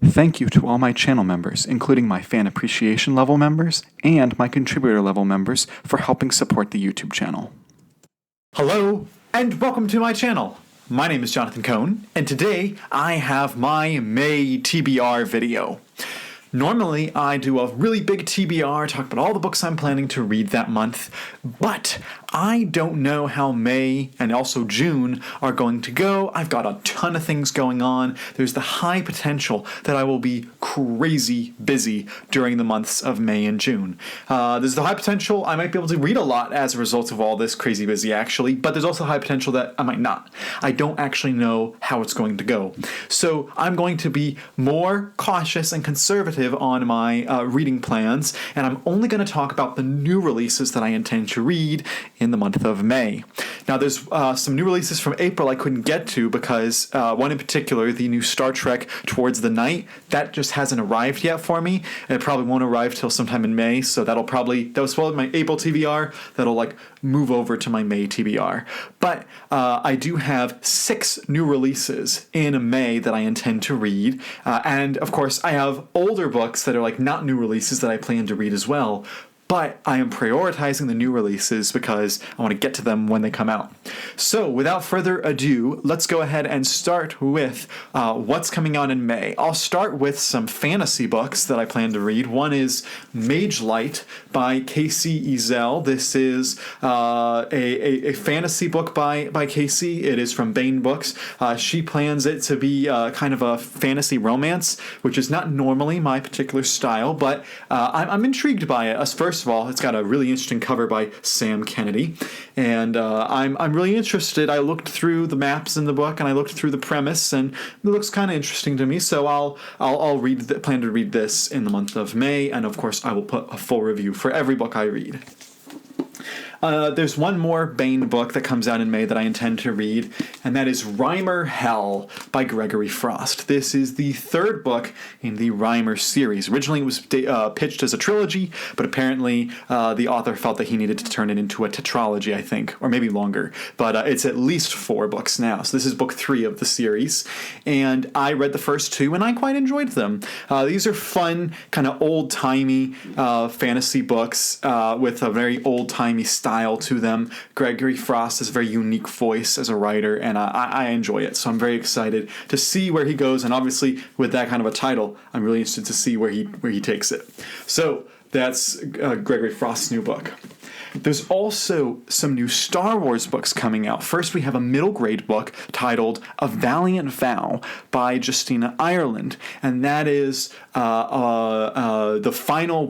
Thank you to all my channel members, including my fan appreciation level members and my contributor level members, for helping support the YouTube channel. Hello, and welcome to my channel. My name is Jonathan Cohn, and today I have my May TBR video. Normally, I do a really big TBR, talk about all the books I'm planning to read that month, but I don't know how May and also June are going to go. I've got a ton of things going on. There's the high potential that I will be crazy busy during the months of May and June. There's the high potential I might be able to read a lot as a result of all this crazy busy, actually, but there's also high potential that I might not. I don't actually know how it's going to go. So I'm going to be more cautious and conservative on my reading plans, and I'm only going to talk about the new releases that I intend to read in the month of May. Now, there's some new releases from April I couldn't get to because one in particular, the new Star Trek Towards the Night, that just hasn't arrived yet for me, and it probably won't arrive till sometime in May, so that was probably my April TBR, that'll move over to my May TBR. But I do have 6 new releases in May that I intend to read, and of course I have older books that are not new releases that I plan to read as well. But I am prioritizing the new releases because I want to get to them when they come out. So without further ado, let's go ahead and start with what's coming out in May. I'll start with some fantasy books that I plan to read. One is Magelight by Casey Ezel. This is a fantasy book by Casey. It is from Bane Books. She plans it to be kind of a fantasy romance, which is not normally my particular style, but I'm intrigued by it. First of all, it's got a really interesting cover by Sam Kennedy, and I'm really interested. I looked through the maps in the book, and I looked through the premise, and it looks kind of interesting to me. So I'll plan to read this in the month of May, and of course I will put a full review for every book I read. There's one more Bane book that comes out in May that I intend to read, and that is Rhyr Hell by Gregory Frost. This is the 3rd book in the Rhymer series. Originally it was pitched as a trilogy, but apparently the author felt that he needed to turn it into a tetralogy, I think, or maybe longer. But it's at least 4 books now. So this is book 3 of the series, and I read the first 2, and I quite enjoyed them. These are fun, kind of old-timey fantasy books with a very old-timey style to them. Gregory Frost has a very unique voice as a writer, and I enjoy it. So I'm very excited to see where he goes, and obviously with that kind of a title, I'm really interested to see where he takes it. So that's Gregory Frost's new book. There's also some new Star Wars books coming out. First, we have a middle grade book titled A Valiant Vow by Justina Ireland, and that is the final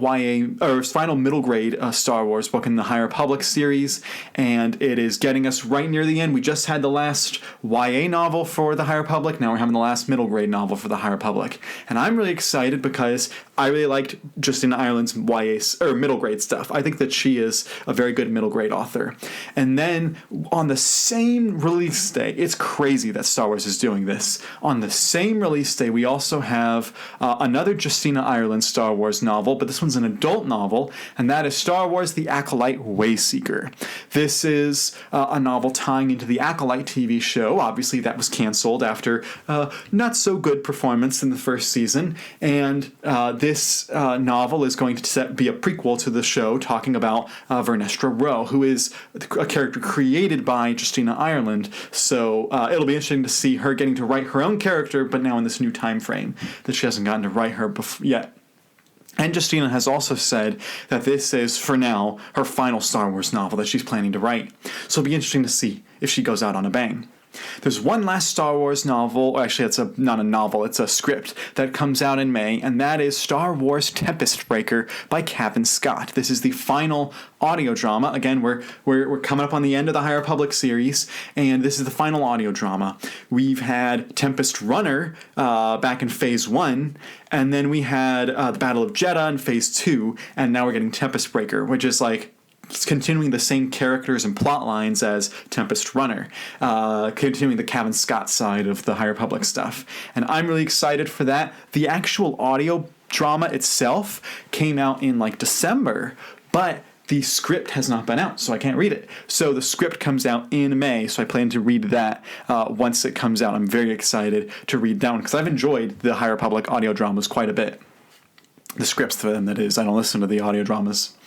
final middle grade Star Wars book in the High Republic series, and it is getting us right near the end. We just had the last YA novel for the High Republic. Now we're having the last middle grade novel for the High Republic, and I'm really excited because I really liked Justina Ireland's YA or middle grade stuff. I think that she is a very good middle grade author. And then on the same release day, it's crazy that Star Wars is doing this. On the same release day, we also have another Justina Ireland Star Wars novel, but this one's an adult novel, and that is Star Wars: The Acolyte Wayseker. This is a novel tying into the Acolyte TV show. Obviously, that was canceled after not so good performance in the first season, and this novel is going to be a prequel to the show, talking about Vernestra Rowe, who is a character created by Justina Ireland. So it'll be interesting to see her getting to write her own character, but now in this new time frame that she hasn't gotten to write her yet. And Justina has also said that this is, for now, her final Star Wars novel that she's planning to write. So it'll be interesting to see if she goes out on a bang. There's one last Star Wars novel, or actually it's not a novel, it's a script that comes out in May, and that is Star Wars Tempest Breaker by Cavan Scott. This is the final audio drama. Again, we're coming up on the end of the High Republic series, and this is the final audio drama. We've had Tempest Runner back in Phase 1, and then we had the Battle of Jeddah in Phase 2, and now we're getting Tempest Breaker, which is it's continuing the same characters and plot lines as Tempest Runner, continuing the Cavan Scott side of the High Republic stuff. And I'm really excited for that. The actual audio drama itself came out in December, but the script has not been out, so I can't read it. So the script comes out in May, so I plan to read that once it comes out. I'm very excited to read that one because I've enjoyed the High Republic audio dramas quite a bit. The scripts for them, that is. I don't listen to the audio dramas.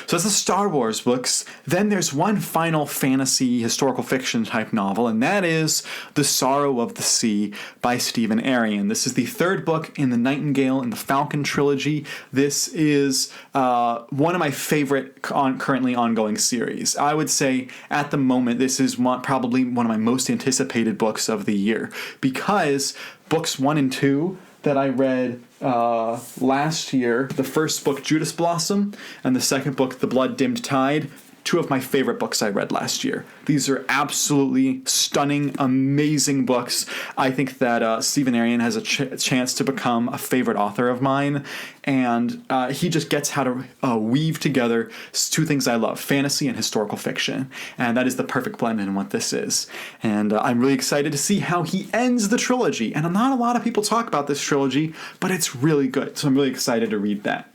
So that's the Star Wars books. Then there's one final fantasy historical fiction type novel, and that is The Sorrow of the Sea by Stephen Arion. This is the third book in the Nightingale and the Falcon trilogy. This is one of my favorite currently ongoing series. I would say at the moment this is probably one of my most anticipated books of the year because books 1 and 2 that I read last year, the first book, Judas Blossom, and the second book, The Blood-Dimmed Tide, two of my favorite books I read last year. These are absolutely stunning, amazing books. I think that Stephen Arion has a chance to become a favorite author of mine, and he just gets how to weave together two things I love, fantasy and historical fiction, and that is the perfect blend in what this is. And I'm really excited to see how he ends the trilogy, and not a lot of people talk about this trilogy, but it's really good, so I'm really excited to read that.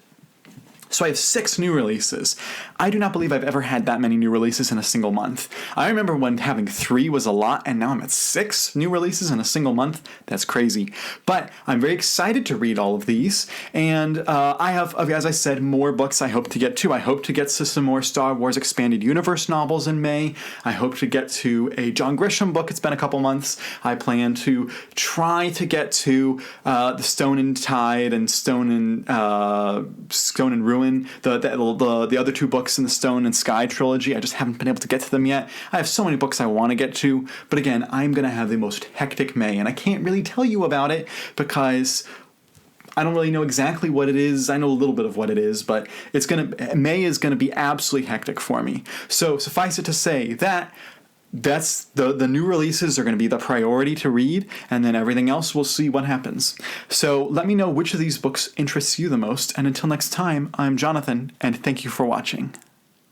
So I have 6 new releases. I do not believe I've ever had that many new releases in a single month. I remember when having 3 was a lot, and now I'm at 6 new releases in a single month. That's crazy. But I'm very excited to read all of these, and I have, as I said, more books I hope to get to. I hope to get to some more Star Wars Expanded Universe novels in May. I hope to get to a John Grisham book. It's been a couple months. I plan to try to get to the Stone and Tide and Stone and Ruin. The other 2 books in the Stone and Sky trilogy. I just haven't been able to get to them yet. I have so many books I want to get to, but again, I'm going to have the most hectic May, and I can't really tell you about it because I don't really know exactly what it is. I know a little bit of what it is, but May is going to be absolutely hectic for me. So suffice it to say that that's the new releases are going to be the priority to read, and then everything else we'll see what happens. So let me know which of these books interests you the most, and until next time, I'm Jonathan, and thank you for watching.